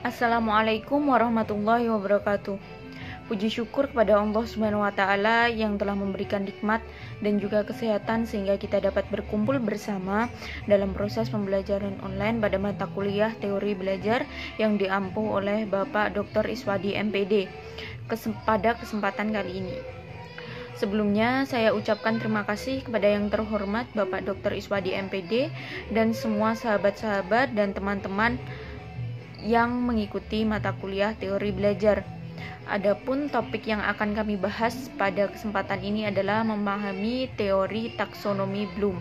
Assalamualaikum warahmatullahi wabarakatuh. Puji syukur kepada Allah Subhanahu wa Ta'ala yang telah memberikan nikmat dan juga kesehatan sehingga kita dapat berkumpul bersama dalam proses pembelajaran online pada mata kuliah teori belajar yang diampu oleh Bapak Dr. Iswadi MPD pada kesempatan kali ini. Sebelumnya saya ucapkan terima kasih kepada yang terhormat Bapak Dr. Iswadi MPD dan semua sahabat-sahabat dan teman-teman yang mengikuti mata kuliah teori belajar. Adapun topik yang akan kami bahas pada kesempatan ini adalah memahami teori taksonomi Bloom.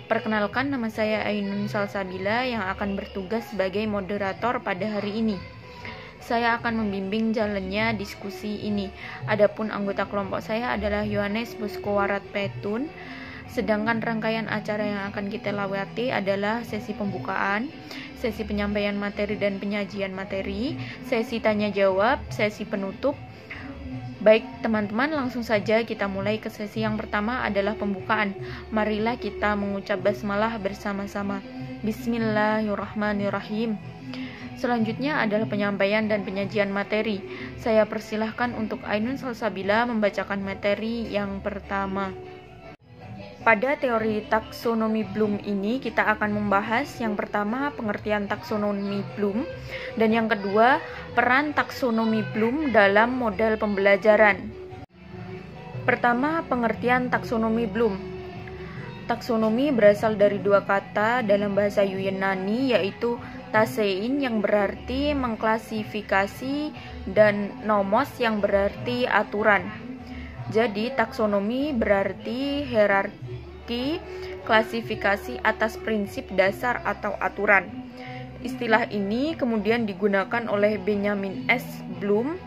Perkenalkan, nama saya Ainun Salsabila yang akan bertugas sebagai moderator pada hari ini. Saya akan membimbing jalannya diskusi ini. Adapun anggota kelompok saya adalah Yohanes Boskowarat Petun. Sedangkan rangkaian acara yang akan kita lewati adalah sesi pembukaan, sesi penyampaian materi dan penyajian materi, sesi tanya jawab, sesi penutup. Baik teman-teman, langsung saja kita mulai ke sesi yang pertama adalah pembukaan. Marilah kita mengucap basmalah bersama-sama. Bismillahirrahmanirrahim. Selanjutnya adalah penyampaian dan penyajian materi. Saya persilahkan untuk Ainun Salsabila membacakan materi yang pertama. Pada teori taksonomi Bloom ini kita akan membahas yang pertama pengertian taksonomi Bloom dan yang kedua peran taksonomi Bloom dalam model pembelajaran. Pertama, pengertian taksonomi Bloom. Taksonomi berasal dari dua kata dalam bahasa Yunani yaitu tasein yang berarti mengklasifikasi dan nomos yang berarti aturan. Jadi taksonomi berarti hierarki klasifikasi atas prinsip dasar atau aturan. Istilah ini kemudian digunakan oleh Benjamin S. Bloom,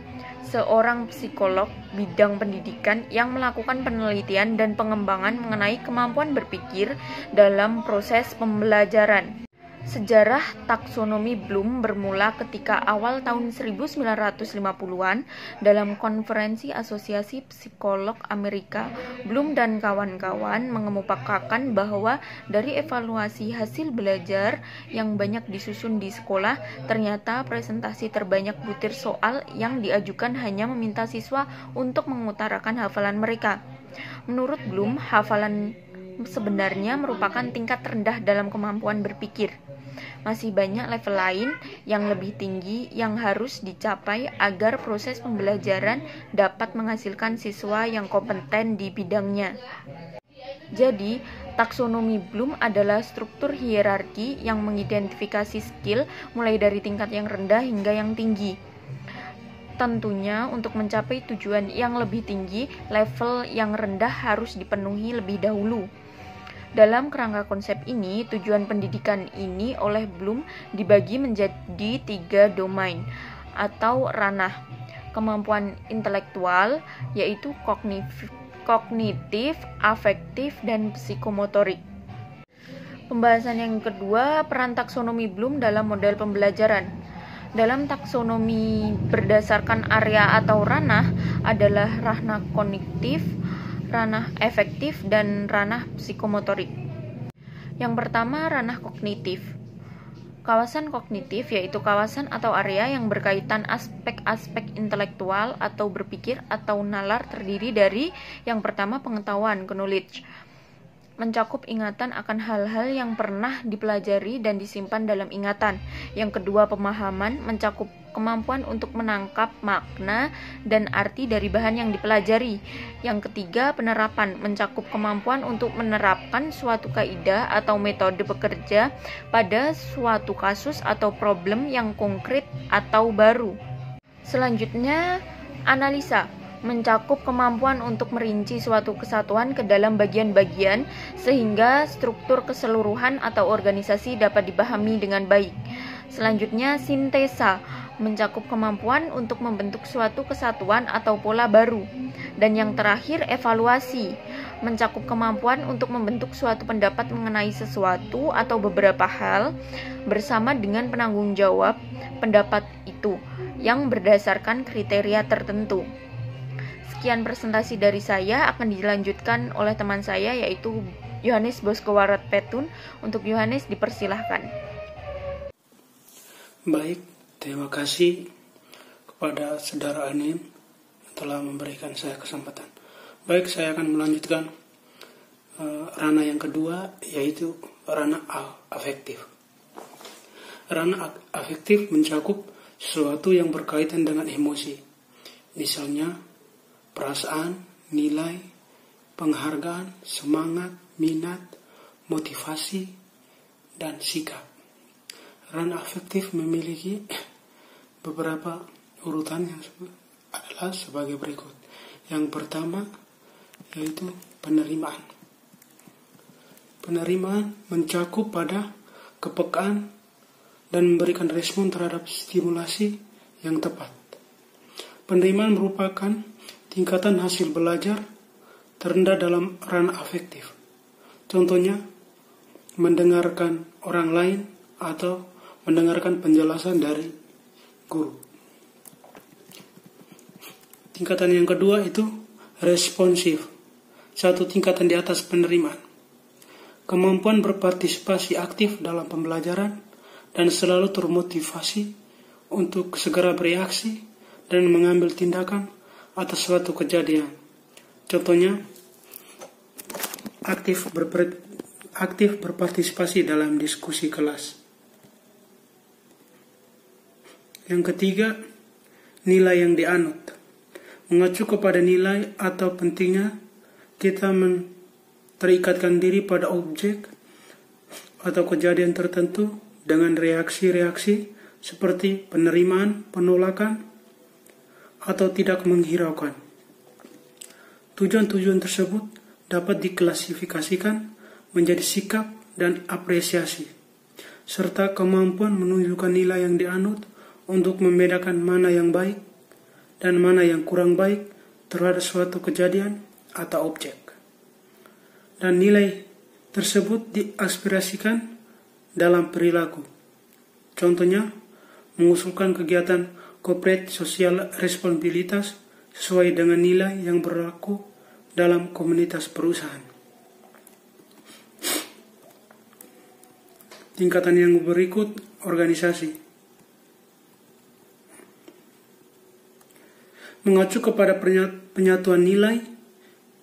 seorang psikolog bidang pendidikan yang melakukan penelitian dan pengembangan mengenai kemampuan berpikir dalam proses pembelajaran. Sejarah taksonomi Bloom bermula ketika awal tahun 1950-an dalam konferensi Asosiasi Psikolog Amerika. Bloom dan kawan-kawan mengemukakan bahwa dari evaluasi hasil belajar yang banyak disusun di sekolah, ternyata presentasi terbanyak butir soal yang diajukan hanya meminta siswa untuk mengutarakan hafalan mereka. Menurut Bloom, hafalan sebenarnya merupakan tingkat rendah dalam kemampuan berpikir. Masih banyak level lain yang lebih tinggi yang harus dicapai agar proses pembelajaran dapat menghasilkan siswa yang kompeten di bidangnya. Jadi, taksonomi Bloom adalah struktur hierarki yang mengidentifikasi skill mulai dari tingkat yang rendah hingga yang tinggi. Tentunya untuk mencapai tujuan yang lebih tinggi, level yang rendah harus dipenuhi lebih dahulu. Dalam kerangka konsep ini, tujuan pendidikan ini oleh Bloom dibagi menjadi 3 domain atau ranah. Kemampuan intelektual, yaitu kognitif, afektif, dan psikomotorik. Pembahasan yang kedua, peran taksonomi Bloom dalam model pembelajaran. Dalam taksonomi berdasarkan area atau ranah adalah ranah kognitif, ranah efektif, dan ranah psikomotorik. Yang pertama, ranah kognitif. Kawasan kognitif yaitu kawasan atau area yang berkaitan aspek-aspek intelektual atau berpikir atau nalar terdiri dari yang pertama pengetahuan, knowledge, mencakup ingatan akan hal-hal yang pernah dipelajari dan disimpan dalam ingatan. Yang kedua, pemahaman, mencakup kemampuan untuk menangkap makna dan arti dari bahan yang dipelajari. Yang ketiga, penerapan, mencakup kemampuan untuk menerapkan suatu kaidah atau metode bekerja pada suatu kasus atau problem yang konkret atau baru. Selanjutnya, analisa, mencakup kemampuan untuk merinci suatu kesatuan ke dalam bagian-bagian sehingga struktur keseluruhan atau organisasi dapat dipahami dengan baik. Selanjutnya, sintesa, mencakup kemampuan untuk membentuk suatu kesatuan atau pola baru. Dan yang terakhir, evaluasi, mencakup kemampuan untuk membentuk suatu pendapat mengenai sesuatu atau beberapa hal bersama dengan penanggung jawab pendapat itu yang berdasarkan kriteria tertentu. Sekian presentasi dari saya, akan dilanjutkan oleh teman saya yaitu Yohanes Boskowarat Petun. Untuk Yohanes dipersilahkan. Baik, Terima kasih kepada saudara Anin yang telah memberikan saya kesempatan. Baik, saya akan melanjutkan ranah yang kedua, yaitu ranah afektif. Ranah afektif mencakup sesuatu yang berkaitan dengan emosi, misalnya perasaan, nilai, penghargaan, semangat, minat, motivasi, dan sikap. Ranah afektif memiliki beberapa urutan yang adalah sebagai berikut. Yang pertama yaitu penerimaan. Penerimaan mencakup pada kepekaan dan memberikan respon terhadap stimulasi yang tepat. Penerimaan merupakan tingkatan hasil belajar terendah dalam ranah afektif. Contohnya, mendengarkan orang lain atau mendengarkan penjelasan dari guru. Tingkatan yang kedua itu responsif, satu tingkatan di atas penerimaan. Kemampuan berpartisipasi aktif dalam pembelajaran dan selalu termotivasi untuk segera bereaksi dan mengambil tindakan atas suatu kejadian. Contohnya, aktif berpartisipasi dalam diskusi kelas. Yang ketiga, nilai yang dianut. Mengacu kepada nilai atau pentingnya kita terikatkan diri pada objek atau kejadian tertentu dengan reaksi-reaksi seperti penerimaan, penolakan, atau tidak menghiraukan. Tujuan-tujuan tersebut dapat diklasifikasikan menjadi sikap dan apresiasi, serta kemampuan menunjukkan nilai yang dianut untuk membedakan mana yang baik dan mana yang kurang baik terhadap suatu kejadian atau objek. Dan nilai tersebut diaspirasikan dalam perilaku. Contohnya, mengusulkan kegiatan corporate social responsibilitas sesuai dengan nilai yang berlaku dalam komunitas perusahaan. Tingkatan yang berikut, organisasi. Mengacu kepada penyatuan nilai,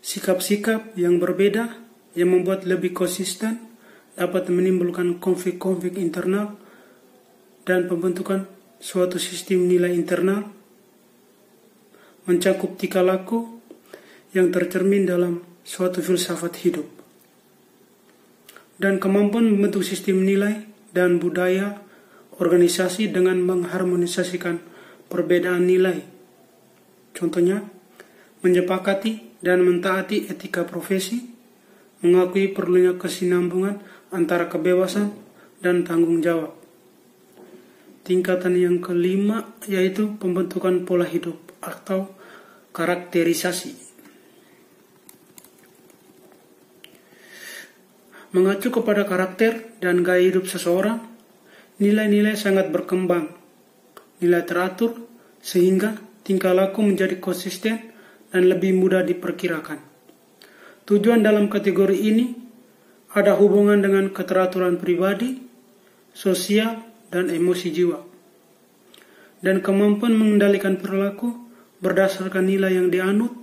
sikap-sikap yang berbeda yang membuat lebih konsisten dapat menimbulkan konflik-konflik internal dan pembentukan suatu sistem nilai internal, mencakup tingkah laku yang tercermin dalam suatu filsafat hidup, dan kemampuan membentuk sistem nilai dan budaya organisasi dengan mengharmonisasikan perbedaan nilai. Contohnya, menyepakati dan mentaati etika profesi, mengakui perlunya kesinambungan antara kebebasan dan tanggung jawab. Tingkatan yang kelima yaitu pembentukan pola hidup atau karakterisasi. Mengacu kepada karakter dan gaya hidup seseorang, nilai-nilai sangat berkembang. Nilai teratur sehingga tingkah laku menjadi konsisten dan lebih mudah diperkirakan. Tujuan dalam kategori ini ada hubungan dengan keteraturan pribadi, sosial, dan emosi jiwa. Dan kemampuan mengendalikan perilaku berdasarkan nilai yang dianut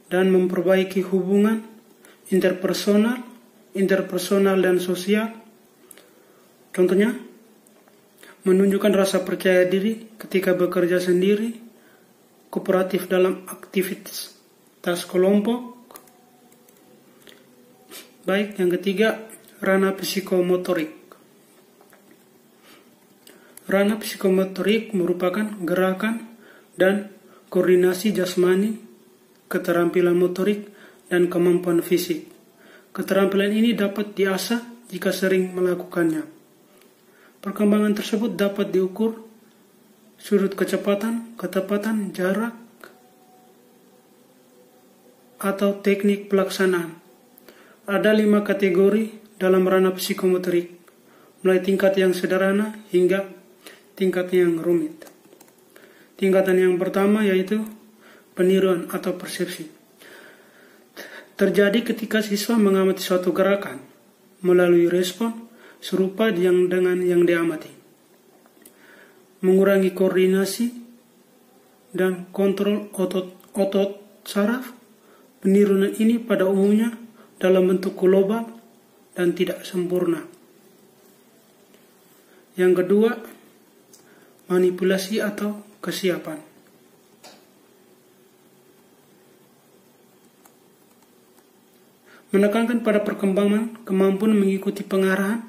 dan memperbaiki hubungan interpersonal dan sosial. Contohnya, menunjukkan rasa percaya diri ketika bekerja sendiri, kooperatif dalam aktivitas kelompok. Baik, yang ketiga, ranah psikomotorik. Ranah psikomotorik merupakan gerakan dan koordinasi jasmani, keterampilan motorik, dan kemampuan fisik. Keterampilan ini dapat diasah jika sering melakukannya. Perkembangan tersebut dapat diukur sudut kecepatan, ketepatan, jarak, atau teknik pelaksanaan. Ada 5 kategori dalam ranah psikomotorik, mulai tingkat yang sederhana hingga tingkat yang rumit. Tingkatan yang pertama yaitu peniruan atau persepsi. Terjadi ketika siswa mengamati suatu gerakan melalui respon serupa dengan yang diamati. mengurangi koordinasi dan kontrol otot saraf. Penurunan ini pada umumnya dalam bentuk global dan tidak sempurna. Yang kedua, manipulasi atau kesiapan. Menekankan pada perkembangan kemampuan mengikuti pengarahan,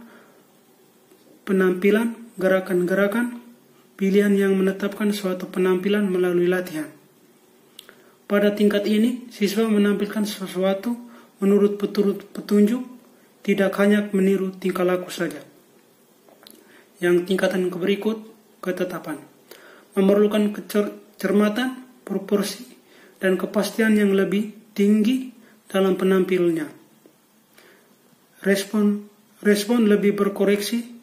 penampilan, gerakan-gerakan, pilihan yang menetapkan suatu penampilan melalui latihan. Pada tingkat ini, siswa menampilkan sesuatu menurut petunjuk, tidak hanya meniru tingkah laku saja. Yang tingkatan berikut, ketetapan. Memerlukan kecermatan, proporsi, dan kepastian yang lebih tinggi dalam penampilannya. Respon lebih berkoreksi,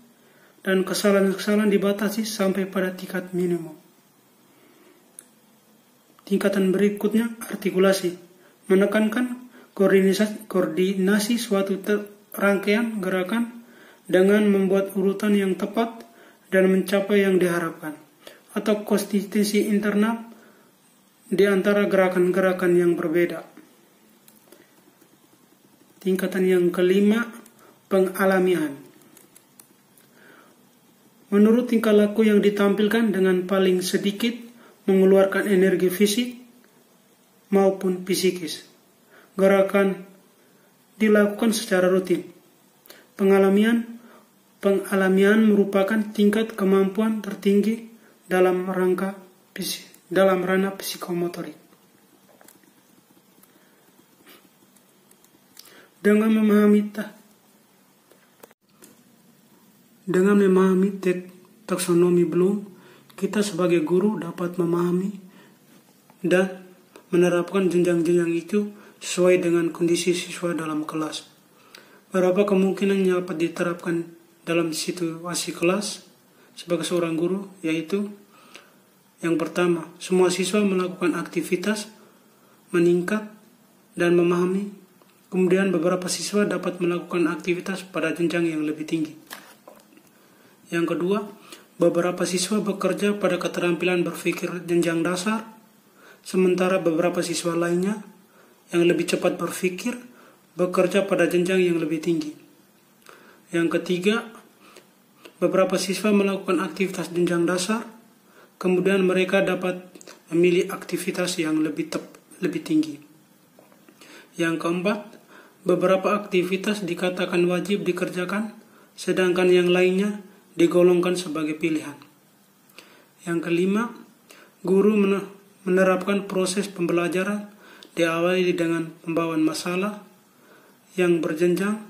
dan kesalahan-kesalahan dibatasi sampai pada tingkat minimum. Tingkatan berikutnya, artikulasi. Menekankan koordinasi suatu rangkaian gerakan dengan membuat urutan yang tepat dan mencapai yang diharapkan, atau konsistensi internal di antara gerakan-gerakan yang berbeda. Tingkatan yang kelima, pengalamian. Menurut tingkah laku yang ditampilkan dengan paling sedikit mengeluarkan energi fisik maupun psikis. Gerakan dilakukan secara rutin. Pengalamian merupakan tingkat kemampuan tertinggi dalam ranah psikomotorik. Dengan memahami taksonomi Bloom, kita sebagai guru dapat memahami dan menerapkan jenjang-jenjang itu sesuai dengan kondisi siswa dalam kelas. Beberapa kemungkinan yang dapat diterapkan dalam situasi kelas sebagai seorang guru, yaitu yang pertama, semua siswa melakukan aktivitas meningkat dan memahami. Kemudian beberapa siswa dapat melakukan aktivitas pada jenjang yang lebih tinggi. Yang kedua, beberapa siswa bekerja pada keterampilan berpikir jenjang dasar, sementara beberapa siswa lainnya yang lebih cepat berpikir bekerja pada jenjang yang lebih tinggi. Yang ketiga, beberapa siswa melakukan aktivitas jenjang dasar, kemudian mereka dapat memilih aktivitas yang lebih tinggi. Yang keempat, beberapa aktivitas dikatakan wajib dikerjakan, sedangkan yang lainnya digolongkan sebagai pilihan. Yang kelima, guru menerapkan proses pembelajaran diawali dengan pembawaan masalah yang berjenjang,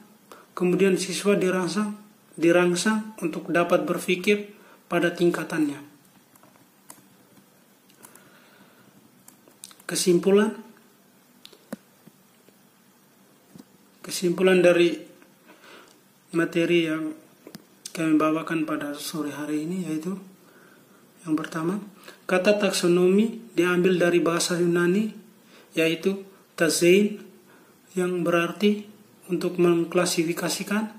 kemudian siswa dirangsang untuk dapat berpikir pada tingkatannya. Kesimpulan dari materi yang kami bawakan pada sore hari ini yaitu yang pertama, kata taksonomi diambil dari bahasa Yunani yaitu tazein yang berarti untuk mengklasifikasikan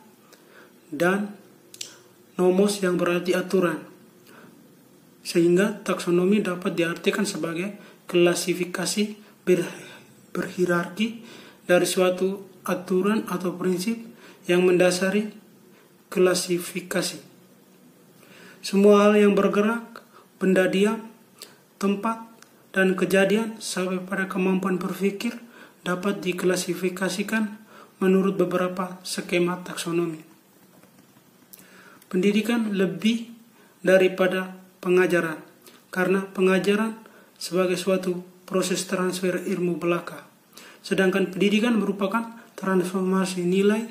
dan nomos yang berarti aturan. Sehingga taksonomi dapat diartikan sebagai klasifikasi berhierarki dari suatu aturan atau prinsip yang mendasari klasifikasi. Semua hal yang bergerak, benda diam, tempat, dan kejadian sampai pada kemampuan berpikir dapat diklasifikasikan menurut beberapa skema taksonomi. Pendidikan lebih daripada pengajaran, karena pengajaran sebagai suatu proses transfer ilmu belaka, sedangkan pendidikan merupakan transformasi nilai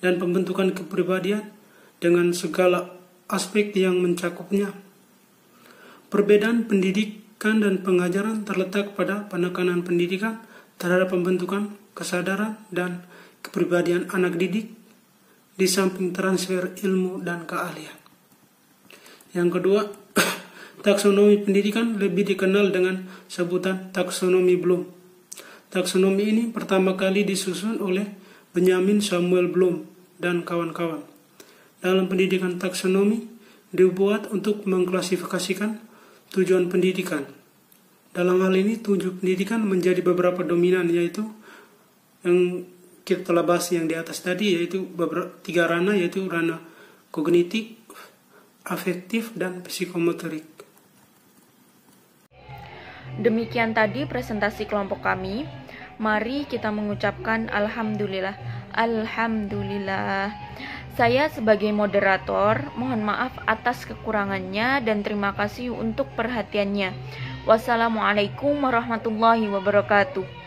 dan pembentukan kepribadian dengan segala aspek yang mencakupnya. Perbedaan pendidikan dan pengajaran terletak pada penekanan pendidikan terhadap pembentukan kesadaran dan kepribadian anak didik di samping transfer ilmu dan keahlian. Yang kedua, taksonomi pendidikan lebih dikenal dengan sebutan taksonomi Bloom. Taksonomi ini pertama kali disusun oleh Benjamin Samuel Bloom dan kawan-kawan. Dalam pendidikan taksonomi, dibuat untuk mengklasifikasikan tujuan pendidikan. Dalam hal ini tujuan pendidikan menjadi beberapa dominan, yaitu yang kita telah bahas yang di atas tadi, yaitu tiga ranah, yaitu ranah kognitif, afektif, dan psikomotorik. Demikian tadi presentasi kelompok kami. Mari kita mengucapkan Alhamdulillah. Alhamdulillah. Saya sebagai moderator mohon maaf atas kekurangannya dan terima kasih untuk perhatiannya. Wassalamualaikum warahmatullahi wabarakatuh.